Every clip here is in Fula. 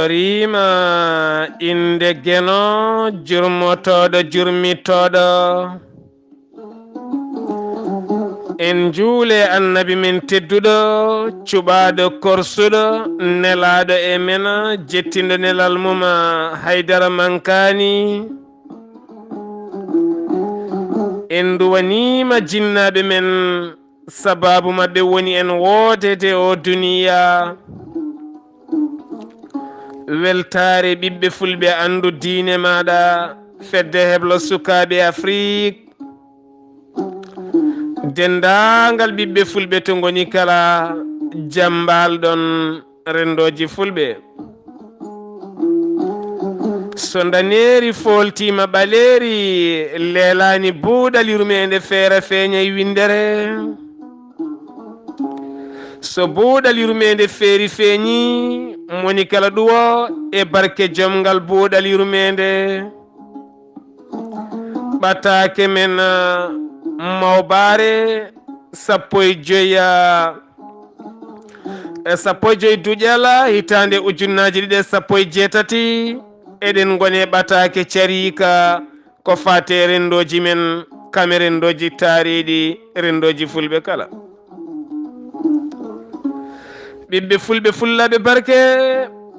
dorima inde geno jurmotoɗo jurmitoɗo en juule annabi min tedduɗo cuɓaɗo korsuɗo nelaɗo e men jettindo nelal mum haydara mankani en duwanima jinnaɓe men sababu mabɓe woni en woodede o duniya weltaare ɓiɓɓe fulɓe andu diine maɗa fedde heblo sukaɓe afrique dendagal ɓiɓɓe fulɓe to goni kala jambalɗon rendoji fulɓe so daneri foltima ɓaleri leelani buuɗal yurmeende feere feeñay windere so buuɗal yurmeende feeri feeñi moni kala ɗuwo e barke jomgal buuɗal yurmeende ɓataake men mawbaare sappo e joyi duujal hitande ujunnaji ɗiɗi sappo e jeetati eɗen gone ɓataake carika ko fate rendoji men kame rendoji taariɗi rendoji fulɓe kala ɓiɓɓe fulɓe fullaɓe barke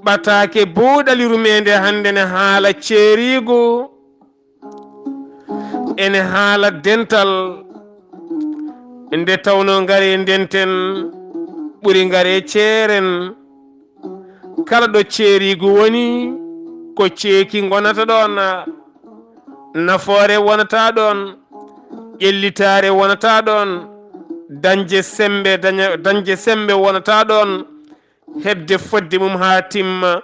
ɓataake buuɗal yurmeende hande ne haala ceerigu ene haala dental nde tawno ngare ndenten ɓuri ngare ceeren kala ɗo ceerigu woni ko ceeki gonata ɗon nafoore wonata ɗon ƴellitaare wonata ɗon dañje sembe wonata ɗon hebde fodde mum ha timma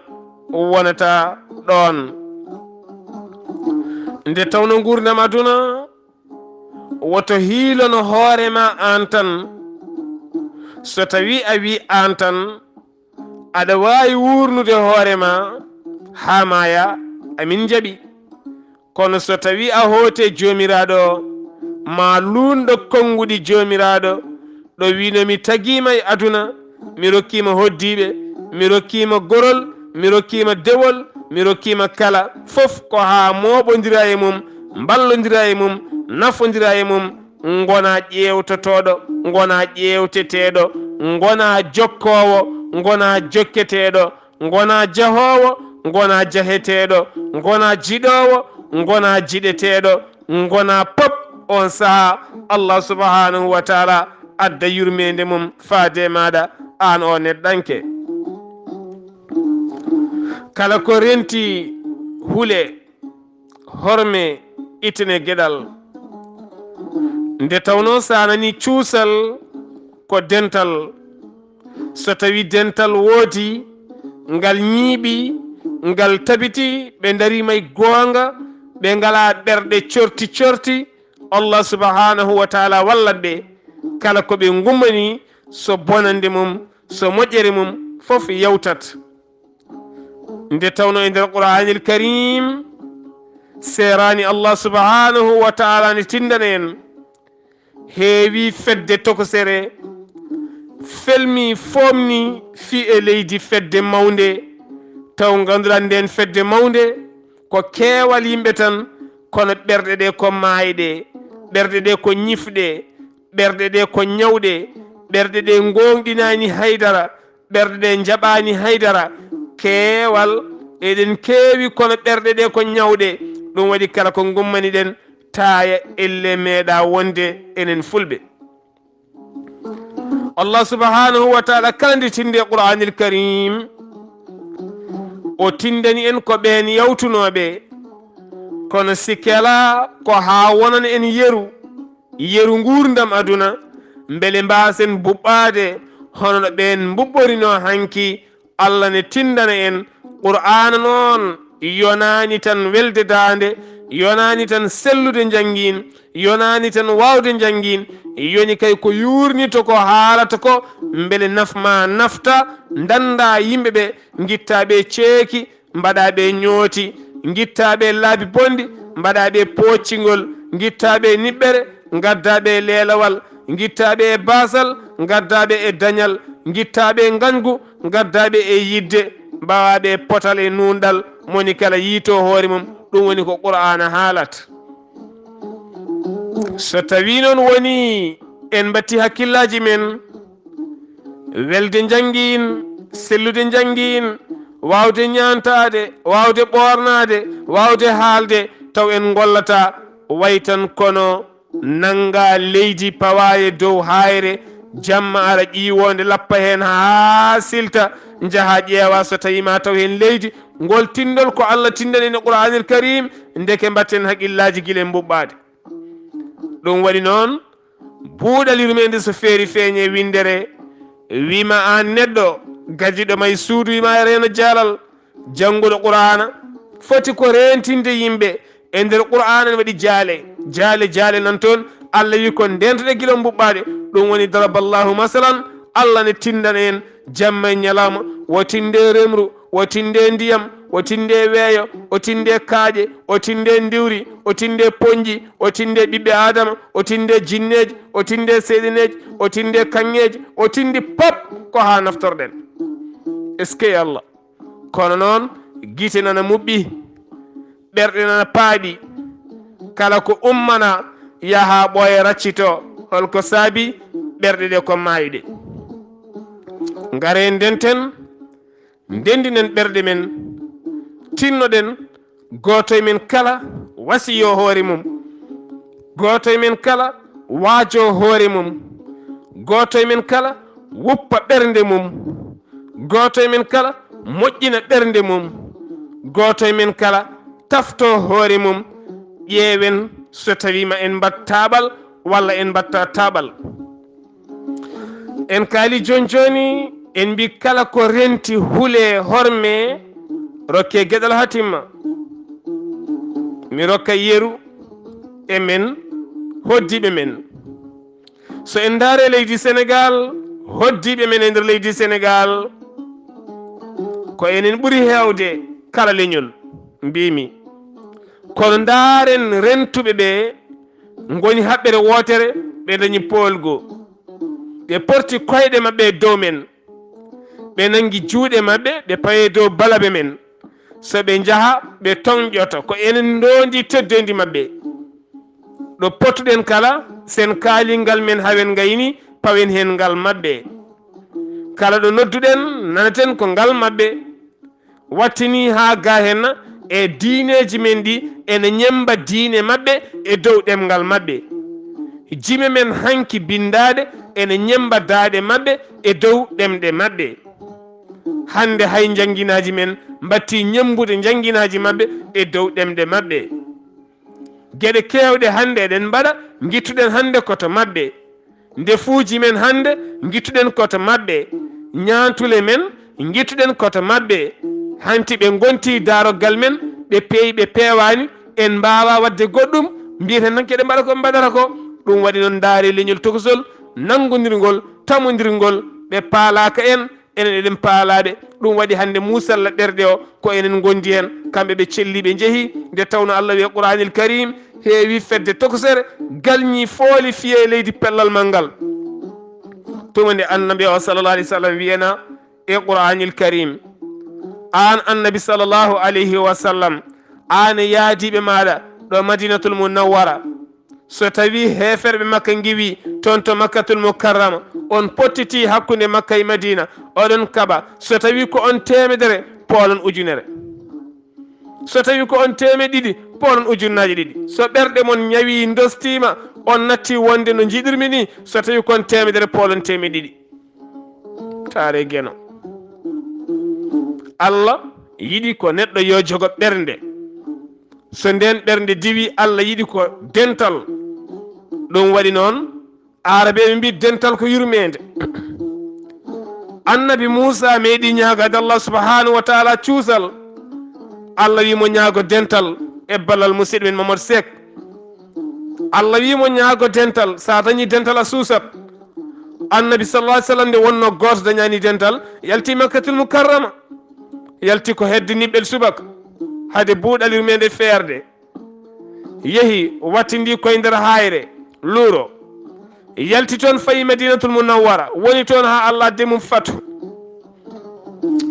wonata ɗon nde tawno gurdam aduna woto hiilono hoorema an tan so tawi a wi an tan aɗa wawi wurnude hoorema ha maya amin jaɓi kono so tawi a hoote jomiraɗo ma lunɗo konguɗi jomiraɗo ɗo wino mi taguima e aduna mi rokkima hoddiɓe mi rokkima gorol mi rokkima dewol mi rokkima kala fof ko ha moɓodira e mum ballodira e mum nafodira e mum gona ƴewtotoɗo gona ƴewteteɗo gona jokkowo gona jokketeɗo gona jahowo gona jaheteɗo gona jiɗowo gona jiɗeteɗo gona pop on saaha Allah subhanahu wa taala adda yurmede mum faade maɗa an o neɗɗanke kala ko renti huule horme itene gueɗal nde tawno sanani cuusal ko dental so tawi dental woodi ngal ñiiɓi ngal tabiti ɓe darima e goonga ɓe ngala ɓerɗe corti corti Allah subhanahu wa taala wallat ɓe kala ko ɓe gummani so bonande mum so moƴƴere mum fof yawtat nde tawno e nder qur'anil karim serani Allah subhanahu wa taala ne tindana en heewi fedde tokosere felmi fomni fi e leydi fedde mawnde taw ganduɗa nden fedde mawnde ko keewal yimɓe tan kono ɓerɗe ɗe ko maayɗe ɓerɗe ɗe ko ñifɗe ɓerɗe ɗe ko ñawɗe ɓerɗe ɗe gonɗinani haydara ɓerɗe ɗe jaɓani haydara keewal eɗen keewi kono ɓerɗe ɗe ko ñawɗe ɗum waɗi kala ko gummani ɗen taaya elle meeɗa wonde enen fulɓe Allah subhanahu wa taala kala nde tinde qur'anil karim o tindani en ko ɓen yawtunoɓe kono sikela ko ha wonan en yeru gurdam aduna beele mbasen buɓɓade hono no ɓen buɓɓorino hanki Allah ne tindana en qur'ana noon yonani tan welde dande yonani tan sellude jangguin yonani tan wawde jangguin yoni kay ko yurnito ko haalata ko beele nafma nafta danda yimɓeɓe guittaɓe ceeki mbaɗaɓe ñooti guittaɓe laabi bonɗi mbaɗaɓe poccingol guittaɓe niɓɓere gaddaɓe leelawal guittaɓe e basal gaddaɓe e dañal guittaɓe gangu gaddaɓe e yidde mbawaɓe potal e nunɗal moni kala yiito hoore mum ɗum woni ko qur'ana haalata. so tawi noon woni en batti hakkillaji men welde jangguin sellude jangguin wawde ñantade wawde ɓornade wawde haalde taw en gollata way tan kono nanga leydi pawaye dow hayre jamma ara ƴiwonde lappa hen ha silta jaaha ƴeewa so tawi ma taw hen leydi ngol tindol ko Allah tindani e Qur'anil Karim ndeke batten haqqillaji guila mbuɓɓade. ɗum waɗi noon buuɗal yurmede so feeri feeñe windere wima an neɗɗo gajiɗo may suudu wima reno jaalal jannguɗo Qur'ana foti ko rentinde yimɓe e nder Qur'ana ne waɗi jaale nan toon Allah wi ko ndentoɗe guila mbuɓɓade. ɗum woni daraballahu masalan Allah ne tindana en jamma e ñalawma wo tinde remru wo tinde ndiyam o tinde weeyo o tinde kaaƴe o tinde ndiwri o tinde ponji o tinde ɓiɓɓe adama o tinde jinneji o tinde seyɗineji o tinde kanŋeji o tindi pop ko ha naftorɗen. est ce que Allah kono noon guite nana muɓɓi ɓerɗe nana paaɗi kala ko ummana yaha ɓooye raccito holko saabi ɓerɗe ɗe ko maayɗe. ngare ndenten ndendinen ɓerɗe men tinnoɗen goto e men kala wasiyo hoore mum, goto e men kala waajo hoore mum, goto e men kala wuppa ɓernde mum, goto e men kala moƴƴina ɓernde mum, goto e men kala tafto hoore mum. ƴeewen so tawima en mbat taɓal walla en mbatta taɓal. en kaali joni en mbi kala ko renti huule horme rokke gueɗal hatimma. mi rokka yeru e men hoddiɓe men. so en daare leydi Sénégal hoddiɓe men e nder leydi Sénégal ko enen ɓuuri hewde kala leñol mbimi, kono daaren rentuɓe ɓe goni haɓɓere wotere ɓe dañi poolgo ɓe porti koyɗe mabɓe dow men ɓe nangi juuɗe mabɓe ɓe paye dow balabe men. so ɓe jaaha ɓe tonƴoto ko enen dondi teddendi mabɓe. ɗo pottuɗen kala sen kaalingal men hawen gayni pawen hen ngal mabɓe. kala ɗo nodduɗen nanaten ko ngal mabɓe wattini ha ga henna e diineji men ɗi ene ñemba diine mabɓe e dow ɗemgal mabɓe. jime men hanki bindade ene ñemba daade mabɓe e dow ɗemɗe mabɓe. hande hay jangguinaji men mbatti ñembude jangguinaji mabɓe e dow ɗemɗe mabɓe. gueɗe kewɗe hande eɗen mbaɗa guittuɗen hande koto mabɓe. ndefuuji men hande guittuɗen koto mabɓe. ñantule men guittuɗen koto mabɓe. hanti ɓe gonti darogal men ɓe peeyi ɓe peewani en mbawa wadde goɗɗum mbiyeten tan keɗe mbaɗa ko mbaɗata ko. ɗum waɗi noon daari leñol tokosol nangodirgol tamodirgol ɓe paalaka en enen eɗen paalaɓe. ɗum waɗi hande musalla ɓerɗe o ko enen gondi hen kamɓe ɓe celliɓe jeehi nde tawno Allah wi Qur'anil Karim heewi fedde tokosere galñi fooli fiye leydi pellal mal ngal. tumande annabi o sallallah alih w sallam wiyena e Qur'anil Karim an annabi sallallahu alayhi wa sallam an yaadiɓe maɗa ɗo Madinatul Munawwara so tawi heferɓe makka giwi toon to Makkatul Mukarrama on pottiti hakkude Makka e Madina oɗon kaɓa so tawi ko on temedere poolon ujunere, so tawi ko on temeɗiɗi poolon ujunnaji ɗiɗi. so ɓerɗe mon ñawi dostima on natti wonde no jiɗirmi ni so tawi kon temedere poolon temeɗiɗi. taare gueno Allah yiɗi ko neɗɗo yo jogo ɓernde. so nden ɓernde diwi Allah yiɗi ko dental. ɗum waɗi noon arabe ɓe mbi dental ko yurmede. annabi Moussa meeɗi ñaagade Allah subhanahu wa taala cuusal. Allah wimo ñaago dental e ballal musidɗo men Mamadou Seck. Allah wimo ñaago dental sa dañi dental a suusat. annabi sallallahu alih w sallam nde wonno goto dañani dental yalti Makkatul Mukarrama yalti ko hedde niɓɓel subaka hade buuɗal yurmede feerde yeehi wattindi koye nder hayre luuro yalti toon fayi Madinatul Munawwara woni toon ha Allah adde mum fatu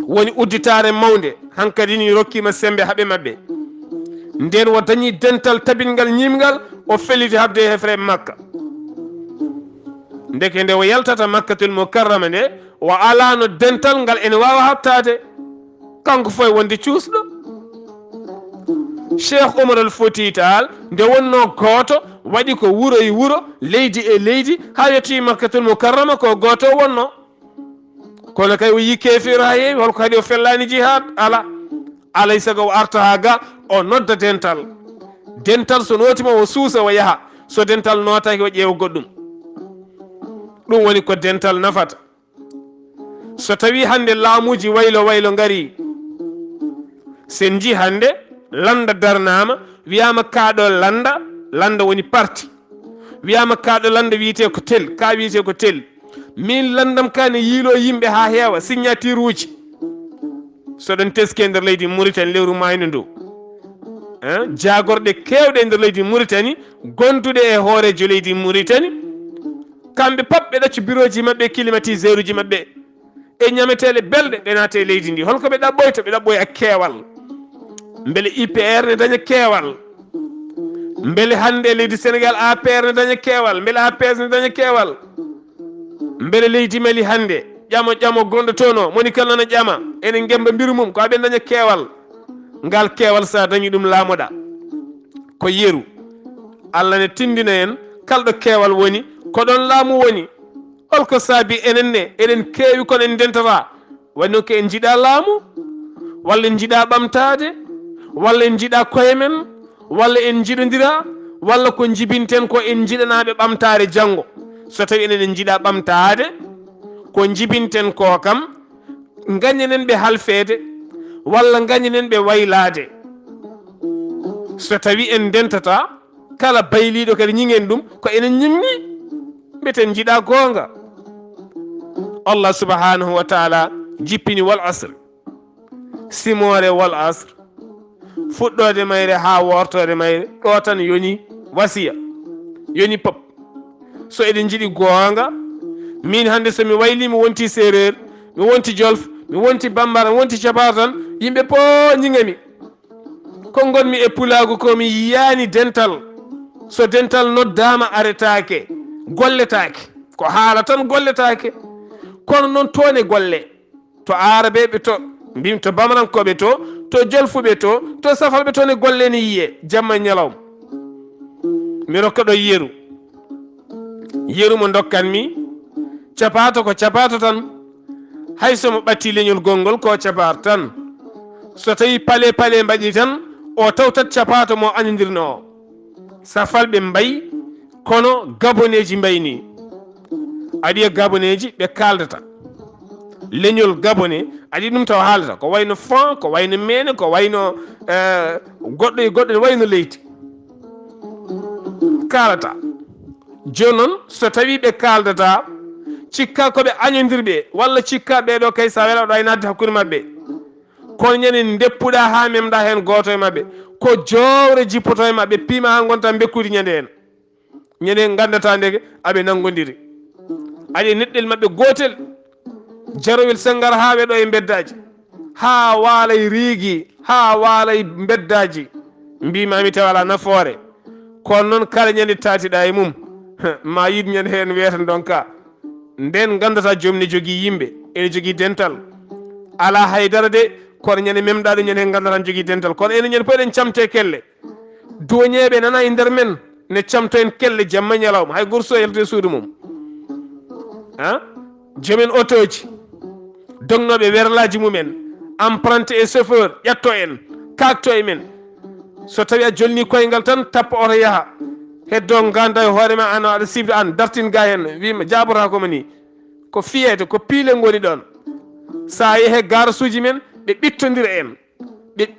woni udditare mawde hankadi ni rokkima sembe haɓe mabɓe nden o dañi dental tabingal ñimgal o felliti habde e hefre makka ndeke nde o yaltata makkatul mukarrama nde o alano dental ngal ene wawa habtade kanko foye wonde cuusɗo cheikh oumar al fouti tal nde wonno gooto waɗi ko wuro e wuro leydi e leydi ha yetti makkatul mukarrama ko gooto wonno kono kay o yi kefiro ha heewi holko kadi o fellani jihad ala alay sago o arta ha ga o nodda dental so notima o suusa o yaaha so dental notaki o ƴeewa goɗɗum ɗum woni ko dental nafata so tawi hande laamuji waylo ngari sen ji hande landa darnama wiyama kaɗo landa woni parti wiyama kaɗo landa wiyete ko tel ka wiyete ko tel min landam ka ne yiilo yimɓe ha heewa signature uji soɗon teske nder leydi Mauritanie lewru mayno ndu jagorɗe kewɗe nder leydi Mauritanie gonduɗe e hoorejo leydi Mauritanie kamɓe pat ɓe ɗacci bureau ji mabɓe climatiseur uji mabɓe e ñametele belɗe ɓe naate leydi ndi holko ɓe ɗaɓɓoyta ɓe ɗaɓɓoy a keewal beele IPR ne daña keewal beele hande leydi Sénégal APR ne daña keewal beele APS ne daña keewal beele leydi Mali hande ƴamo gonɗo toon o moni kala nana ƴama enen gemba mbiru mum ko aɓe daña keewal ngal keewal sa dañi ɗum laamoɗa ko yeru Allah ne tindina en kalɗo keewal woni ko ɗon laamu woni holko saabi enen ne eɗen keewi kono en dentata wano ko en jiiɗa laamu walla en jiiɗa ɓamtade walla en jiiɗa koye men walla en jiɗodira walla ko jibinten ko en jiɗanaɓe ɓamtare janggo so tawi enen en jiiɗa ɓamtade ko jibinten ko kam gañanen ɓe halfede walla gañanen ɓe waylade so tawi en dentata kala bayliɗo kadi ñingen ɗum ko enen ñimni mbeten jiiɗa gonga Allah subhanahu wa taala jippini wal asr simore wal asr fuɗɗode mayre ha wortode mayre ɗo tan yoni wasiya yoni pop so eɗen jiiɗi gonga min hande somi wayli mi wonti séréer mi wonti jolf mi wonti bambara mi wonti cabar tan yimɓe po ñingami ko gonmi e pulago ko mi yiyani dental so dental noddama aretake golletake ko haala tan golletake kono noon toone golle to arabeɓe to mbimi to bamarankoɓe to jolfuɓe to safalɓe toon e golle ne yiye jamma ñalawma mi rokka ɗo yeru mo dokkanmi capato ko capato tan hay somo ɓatti leñol gongol ko capato tan so tawi pale mbaɗi tan o tawtat capato mo anodirno o safalɓe mbayi kono gaboneji mbayni aɗiya gaboneji ɓe kaldata leñol gabone aɗi ɗum taw haalata ko wayno fon ko wayno mene ko wayno goɗɗo e goɗɗo ne wayno leydi kalata joni noon so tawi ɓe kaldata cikka koɓe añodirɓe walla cikka ɓeɗo kay sa welaɗo ay nadde hakkude mabɓe kono ñande deppuɗa ha memɗa hen goto e mabɓe ko jowre jippoto e mabɓe piima ha gonta bekkude ñande hen ñande gandata ndeke aɓe nangodiri aɗe neɗɗel mabɓe gotel jarowel sengar ha weɗo e beddaji ha waalay riigi ha waalay beddaji mbimami taw ala nafoore kono noon kala ñande tatiɗa e mum ma yid ñande hen wiyata donka nden gandata joomum ne jogui yimɓe ene jogui dental ala haydara de kono ñande memɗaɗo ñande hen gandata ne jogui dental kono ene ñande poɗen camte kelle doñeɓe nana e nder men ne camto en kelle jamma ñalawma hay goto so yalto e suudu mum joomen otoji dognoɓe werlaji mumen emprunté e chauffeur ƴatto en kakto e men so tawi a jolni koyngal tan tappa oto yaaha heddo ganda e hoorema an aɗa sifde an dartin ga hen wima jaborata komo ni ko fiyede ko piile goni ɗon sa yeehe garasuji men ɓe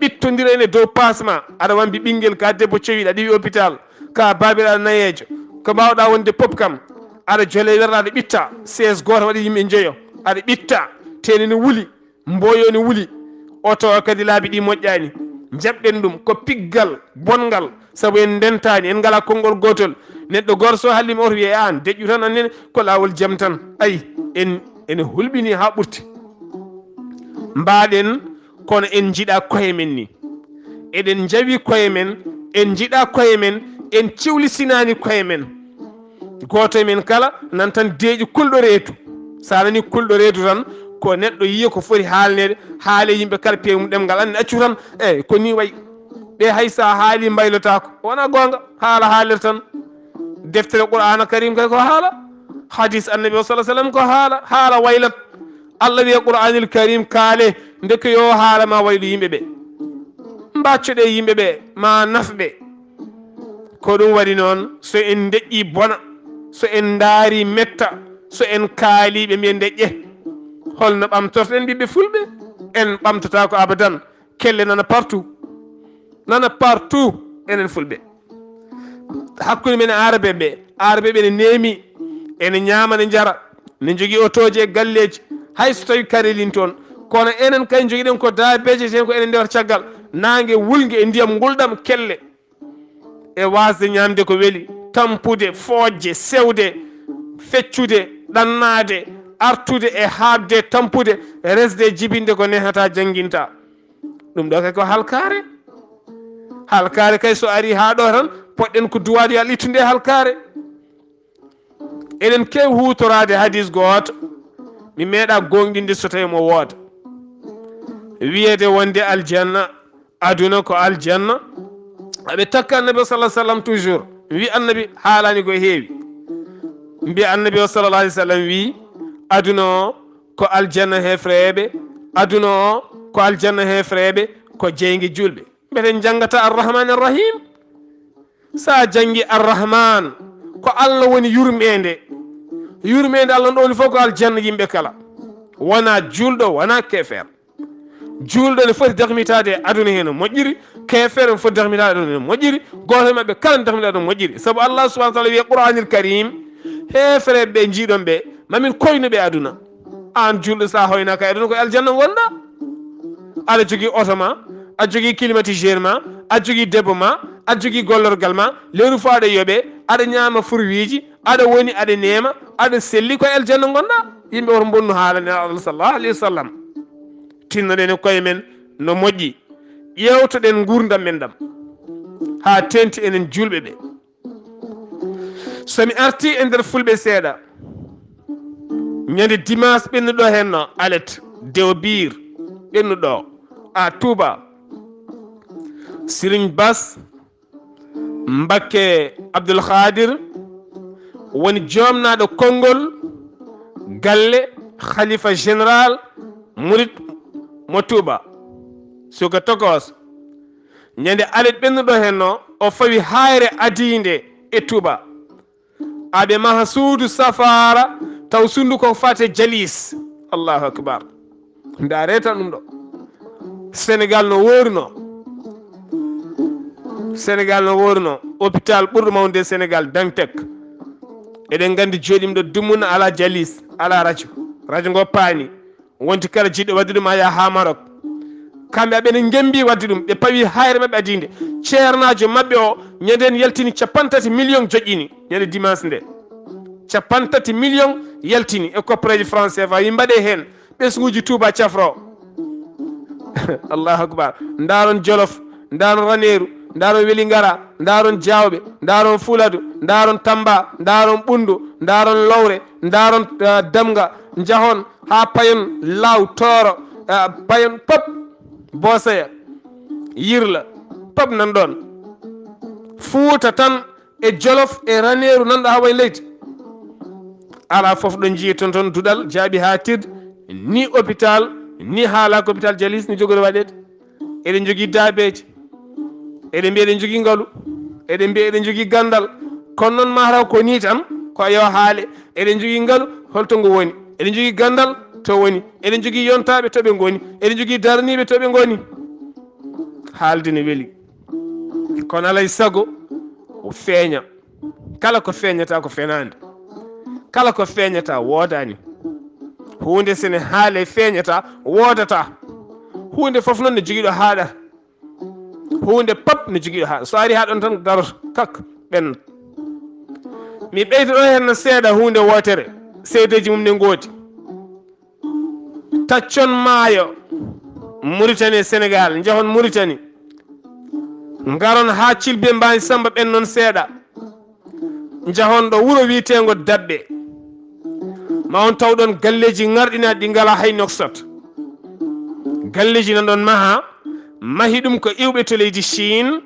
ɓittodira en e dow pasma aɗa wambi ɓinguel ka debbo cowiɗo aɗa wi hôpital ka babiraɗo nayejo ko mbawɗa wonde pop kam aɗa joole werɗa aɗa ɓitta 16 goto waɗi yimɓe joyo aɗa ɓitta teni ne wuuli mboyo ne wuuli oto kadi laabi ɗi moƴƴani jaɓɗen ɗum ko piggal bongal saabu en dentani en ngala konngol gotol neɗɗo goto so hallima oto wiye an deƴƴu tan annene ko lawol jaam tan ayi ene hulɓini ha ɓurti mbaɗen kono en jiɗa koye men ni eɗen jawi koye men en jiɗa koye men en ciwlisinani koye men goto men kala nan tan deeƴi kulɗo reedu sa nani kulɗo reedu tan ko neɗɗo yiya ko foti haalnede haale yimɓe kala pewmum ɗemgal anne accu tan eyyi ko ni wayi ɓe hay sa haali mbaylotako wona gonga haala haalir tan deftere qur'ana karim kay ko haala hadis annabi o salah sallam ko haala waylat allah wiya qur'anil karim kaale ndeke yo haalama waylu yimɓe ɓe mbaccoɗe yimɓe ɓe ma nafɓe ko ɗum waɗi noon so en deƴƴi bona so en daari metta so en kaaliɓe mbiyen deƴƴe holno ɓamtorten ɓiɓɓe fulɓe en ɓamtata ko abadan kelle nana partout enen fulɓe hakkude men arabe ɓe ne neemi ene ñaama ne jara ne jogui otoji e galleji hay so tawi karelin toon kono enen kay joguiɗen ko daabeje ten ko enen ndewata caggal nangue wulgue e ndiyam gulɗam kelle e wasde ñamde ko weeli tampude foojje sewde feccude ɗannade artude e haabde tampude resde jibinde ko nehata jangguinta ɗum ɗo kay ko halkare kay so ari ha ɗo tan poɗɗen ko duwade yo Allah ittude halkare eɗen kewi hutorade hadis goto mi meeɗa gonɗinde so tawi mo wooda wiyede wonde aljanna aduna ko aljanna aɓe takka annabi o sallah sallam toujours wi annabi haalani ko heewi mbiya annabi o sallallah alih w sallam wi aduna o ko aljanna hefreɓe aduna o ko aljanna hefreɓe ko jeygue julɓe mbeten janggata arrahman arrahim sa janggi arrahman ko allah woni yurmede allah ɗo woni fof ko aljanna yimɓe kala wona julɗo wona kefer julɗo ne foti dahmitade aduna heno moƴƴiri kefere ne foti dahmitade aduna heno moƴƴiri goto mabɓe kala ne dahmitade aduna moƴƴiri saabu allah subahana taala wiye qur'anil karim hefreɓe ɓe jiiɗon ɓe mamin koynoɓe aduna an julɗo sa hoynaka e aduna koye aljanna gonɗa aɗa jogui oto ma aɗa jogui climatiseur ma aɗa jogui debbo ma aɗa jogui gollorgal ma lewru fo aɗa yooɓe aɗa ñama fruit aɗa woni aɗa nema aɗa selli koye aljanna gonɗa yimɓe woto bonnu haalani allah sallallahu alayhi wa sallam tinnoɗen e koye men no moƴƴi ƴewtoɗen gurdam men ɗam ha tenti enen julɓe ɓe somi arti e nder fulɓe seeɗa ñande dimanche ɓennuɗo henno alet dewbir ɓennuɗo a touba Serigne Bass Mbakke Abdoul Khadir woni jomnaɗo konngol galle khalifa général murid mo Touba suka tokos ñande alet ɓennuɗo henno o fawi hayre adinde e Touba aɓe maha suudu safara taw sundu ko fate jalis allahu akbar dareta ɗum ɗo sénégal no woruno hôpital ɓurɗo mawde sénégal Dantec eɗen gandi joɗim ɗo dummuna ala jalis ala radio ngo paani wonti kala jiɗɗo wadde ɗum aya ha Maroc kamɓe aɓene gembi wadde ɗum ɓe pawi hayre mabɓe adinde ceernajo mabɓe o ñanden yaltini 30 million joƴƴini ñande dimanche nde 30 million yaltini e koppareji français fa wi mbaɗe hen ɓesguji Touba cafro allahu akbar daron Jolof daron Raneru daron Welingara daron Diawɓe daron Fuladu daron Tamba daron Ɓundu daron Lowre daron Damga jahon ha payon Law Toro payon pop Boseya Yirla pop nan ɗon Fuuta tan e Jolof e Raneru nanɗo ha way leydi ala foof ɗo jiiya toon duɗal jaaɓi ha tirde ni hôpital ni haala ko hôpital jalis ni jogori waɗede eɗen jogui daabeji eɗen mbiya eɗen jogui ngaalu eɗen mbiya eɗen jogui gandal kono noon mataw ko ni tan ko yo haale eɗen jogui ngaalu holto ngo woni eɗen jogui gandal to woni eɗen jogui yontaɓe toɓe goni eɗen jogui daraniɓe toɓe goni haalde ne weeli kono alay saago o feeña kala ko feeñata ko fenande kala ko feeñata woodani hunde sene haale feeñata woodata hunde foof noon ne joguiɗo haaɗata hunde pop ne joguiɗo haaɗa so ari ha ɗon tan daroto kak ɓenna mi ɓeydo ɗo hen no seeɗa hunde wotere seydeji mum ne goodi taccon maayo Mauritanie Sénégal jahon Mauritanie ngaron ha cilbe mbani samba ɓen noon seeɗa jahon ɗo wuro wiitengo Dabɓe ma on tawɗon galleji garɗinaɗi ɗi ngala hay noksat galleji nan ɗon mahi ɗum ko iwɓe to leydi Chine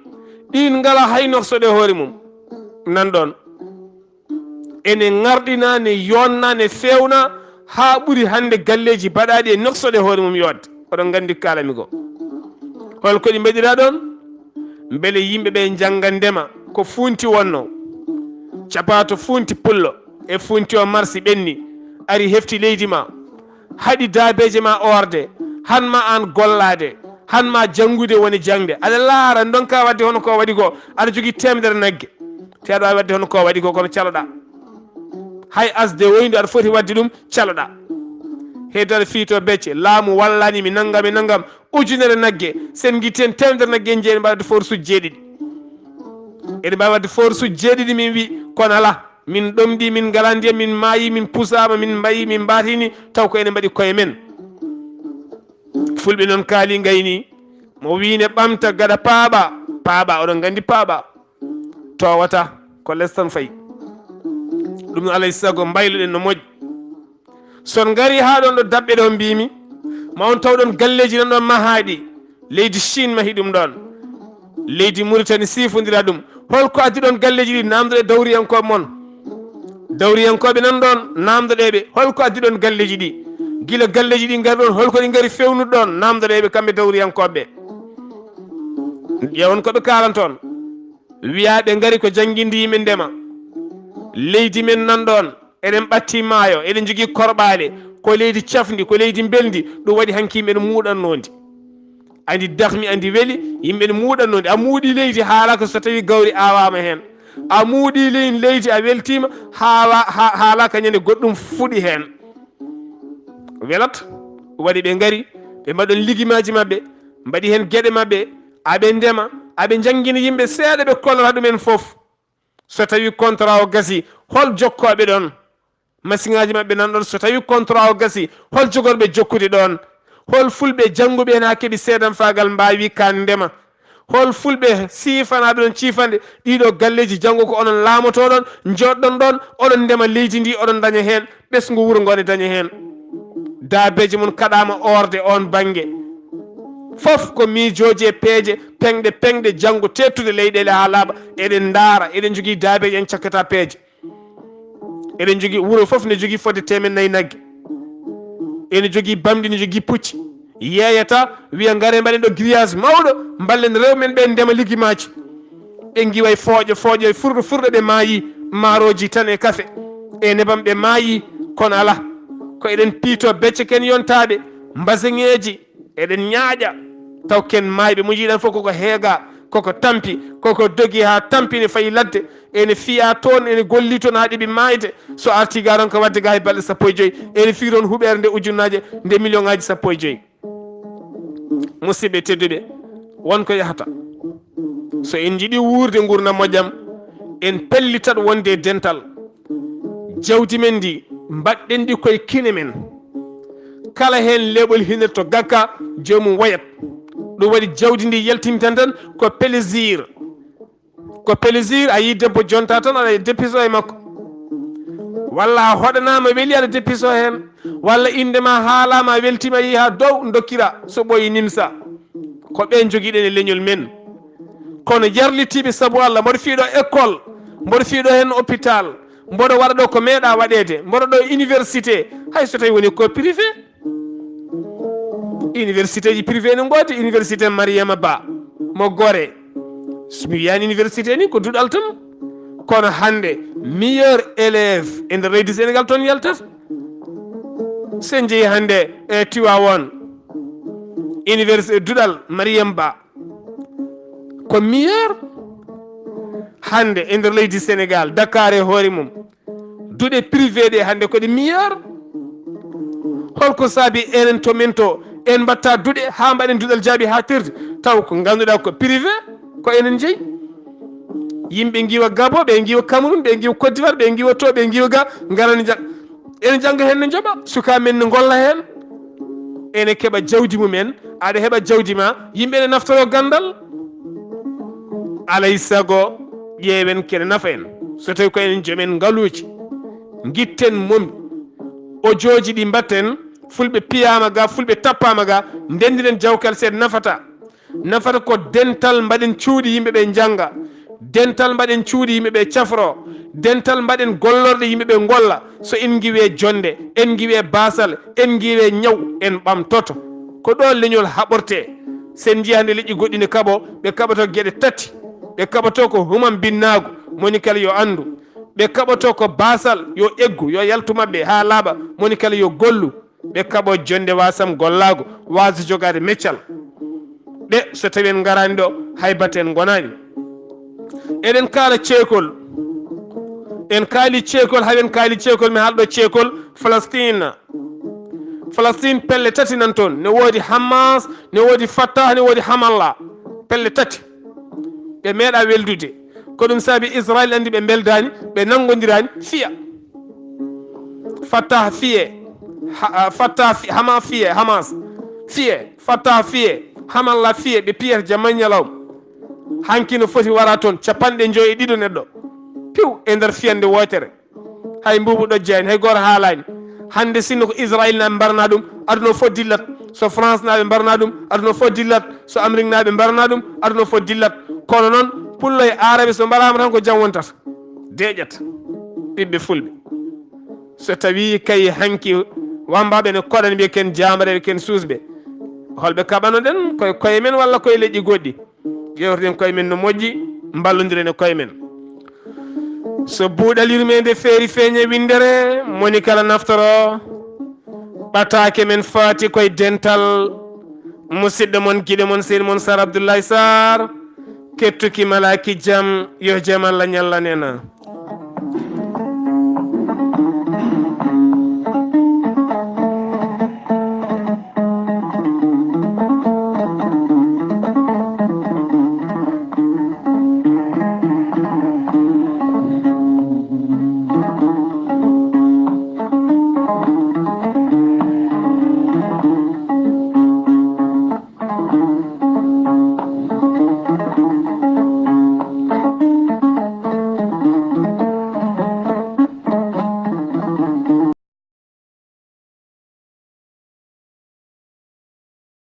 ɗin ngala hay noksoɗe hoore mum nan ɗon ene garɗina ne yonna ne fewna ha ɓuuri hande galleji baɗaɗi e noksoɗe hoore mum yodde oɗon gandi kalami ko holko ɗi mbeɗira ɗon beele yimɓeɓe jangga ndema ko funti wonno capato funti pullo e funti o marsi ɓenni ari hefti leydi ma haɗi daabeje ma orde hanma an gollade hanma jangude woni jangde aɗa laara donka wadde hono ko waɗi ko aɗa jogui temedere naggue te aɗa wawi wadde hono ko waɗi ko kono caloɗa hay asde woydu aɗa foti wadde ɗum caloɗa heddade fiito becce laamu wallani mi naggam ujunere naggue sen guitten temedere naggue jeeɗi mbawi wadde force uji jeeɗiɗi eɗe mbawi wadde force uji jeeɗiɗi min wi kono ala min ɗomɗi min ngala ndiyam min maayi min pusama min mbayi min mbatini taw ko ene mbaɗi koye men fulɓe noon kaali gayni mo wiine ɓamta gaɗa paaɓa oɗon gandi paaɓa towata ko less tan fayi ɗum no alay sago mbayluɗen no moƴƴi son gari ha ɗon ɗo Dabɓe ɗo mbimi ma on taw ɗon galleji nan ɗon mahaɗi leydi Chine mahi ɗum ɗon leydi Mauritanie sifodira ɗum holko addi ɗon galleji ɗi namdoɗe dawriyankoɓe moon dawriyankoɓe nan ɗon namdoɗeɓe holko addi ɗon galleji ɗi guila galleji ɗi gari ɗon holko ɗi gari fewnude ɗon namdoɗeɓe kamɓe dawriyankoɓe ƴewon koɓe kalan toon wiyaɓe gari ko jangguinde yimɓe ndema leydi men nan ɗon eɗen ɓatti maayo eɗen jogui korɓale ko leydi cafdi ko leydi beldi ɗum waɗi hanki yimɓe ne muɗannodi andi dahmi andi weeli yimɓe ne muɗannodi a muuɗi leydi haalaka so tawi gawri awama hen a muuɗi leydi a weltima haalaka ñande goɗɗum fuɗi hen welat waɗi ɓe gari ɓe mbaɗon ligimaji mabɓe mbaɗi hen gueɗe mabɓe aɓe ndema aɓe jangguina yimɓe seeɗa ɓe kollata ɗumen foof so tawi contrat o gasi hol jokkoɓe ɗon machine aji mabɓe nan ɗon so tawi contrat o gasi hol jogorɓe jokkude ɗon hol fulɓe jangguɓe hen ha keeɓi seedan fagal mbawi kan ndema hol fulɓe sifanaɓe ɗon cifande ɗiɗo galleji janggo ko onon laamotoɗon joɗɗon ɗon oɗon ndema leydi ndi oɗon daña hen ɓesgu wuuro ngo ne daña hen daabeji mum kaɗama orde on banggue fof ko miijoji e peeje pengɗe janggo tettude leyɗele ha laaɓa eɗen daara eɗen jogui daabeji en cakkata peeje eɗen jogui wuuro foof ne jogui fodde 4 naggue ene jogui bamɗi ne jogui pucci yeeyata wiya gaare mbaɗen ɗo grillage mawɗo ballen rewmen ɓe ndema ligguimaji ɓe giway fooƴo e furɗo ɓe maayi maaroji tan e kafe e nebam ɓe maayi kono ala ko eɗen piito becce ken yontaɓe mbaseŋeji eɗen ñaaƴa taw ken mayɓe mo jiiɗan fof koko heega koko tampi koko dogi ha tampi ne fayi ladde ene fiya toon ene golli toon ha ɗiɓi mayde so arti garon ko wadde ga e balɗe 15 ene fi toon huɓere nde ujunnaje nde million ngaji 15 musidɓe tedduɓe wonko yahata so en jiiɗi wurde gurdam moƴƴam en pellitat wonde e dental jawdi men ndi mbaɗɗen ɗi koye kine men kala hen leɓol hinirto gakka jomum wayat ɗum waɗi jawdi ndi yaltimitan tan ko plaisir a yi debbo jonta tan aɗa deppiso e makko walla a hoɗanama weeli aɗa deppiso hen walla indema haalama weltima yi ha dow dokkira so ɓoyi nimsa ko ɓen joguiɗen e leñol men kono yarlitiɓe saabu Allah mboɗo fiiɗo école mboɗo fiiɗo hen hôpital mboɗo waɗa ɗo ko meeɗa waɗede mboɗo ɗo université hay so tawi woni ko privé université ji privé ne goodi université Mariama Ba mo Gorée somi wiyani université ni ko duɗal tan kono hande meilleur élève e nder leydi Sénégal toon yaltata sen jeeyi hande e Tivaouane université duɗal Mariama Ba ko meilleur hande e nder leydi Sénégal Dakar e hoore mum duɗe privé ɗe hande koɗe meilleur holko saabi enen to men to en mbatta duɗe ha mbaɗen duɗal jaaɓi ha tirde taw ko ganduɗa ko privé ko enen jeeyi yimɓe giwa Gabon ɓe giwa Cameroun ɓe giwa Côte d'Ivoire ɓe giwa to ɓe giwa ga garani enen jangga hen ne jooɓa suka men ne golla hen ene keɓa jawdi mumen aɗa heɓa jawdi ma yimɓe ne naftoro gandal alay sago ƴeewen kene nafa en so tawi ko enen joomen ngaluuji gitten momi ojoji ɗi mbatten fulɓe piyama ga fulɓe tappama ga ndendiren jawkal seeɗa nafata ko dental mbaɗen cuuɗi yimɓeɓe jangga dental mbaɗen cuuɗi yimɓeɓe cafro dental mbaɗen gollorɗe yimɓeɓe golla so en giwe jonde en giwe basal en giwe ñaw en ɓamtoto ko ɗo leñol haɓorte sen jiyande leƴƴi goɗɗi ne kaɓo ɓe kaɓato gueɗe tati ɓe kaɓato ko human binnago moni kala yo andu ɓe kaɓato ko basal yo eggu yo yaltu mabɓe ha laaɓa moni kala yo gollu ɓe kaɓo jonde wasam gollago wasa jogade meccal ɓe so tawi en garani ɗo hay batte en gonani eɗen kaala ceekol en kaali ceekol haɗen kaali ceekol mi haalɗo ceekol Palestine pelle tati nan toon ne woodi Hamas ne woodi Fatah ne woodi Hamallah pelle tati ɓe meeɗa weldude ko ɗum saabi Israel andi ɓe beldani ɓe nangodirani fiya Fatah fiye Hamas fiye Fatah fiye Hamallah fiye ɓe piyata jamma ñalawma hanki no foti wara toon 50 neɗɗo piw e nder fiyande wotere hay mbubu ɗojjani hay goto haalani hande sinno ko Israel naɓe mbarna ɗum aduna fof dillat so France naɓe mbarna ɗum aduna fof dillat so Amérique naɓe mbarna ɗum aduna fof dillat kono noon pullo e arabe so mbarama tan ko jam wontata deƴat ɓiɓɓe fulɓe so tawi kay hanki wambaɓe ne koɗani ɓe ken jamareɓe ken suusɓe holɓe kaɓanoɗen koye koye men walla koye leƴƴi goɗɗi ƴewtoɗen koye men no moƴƴi mballodiren e koye men so buuɗal yurmeende feeri feeñe windere moni kala naftoro ɓataake men faati koye dental musidɗo mon giɗo mon seydi mon Saar Abdullaahi Saar kettuki malaki jam yo jam Allah ñallanena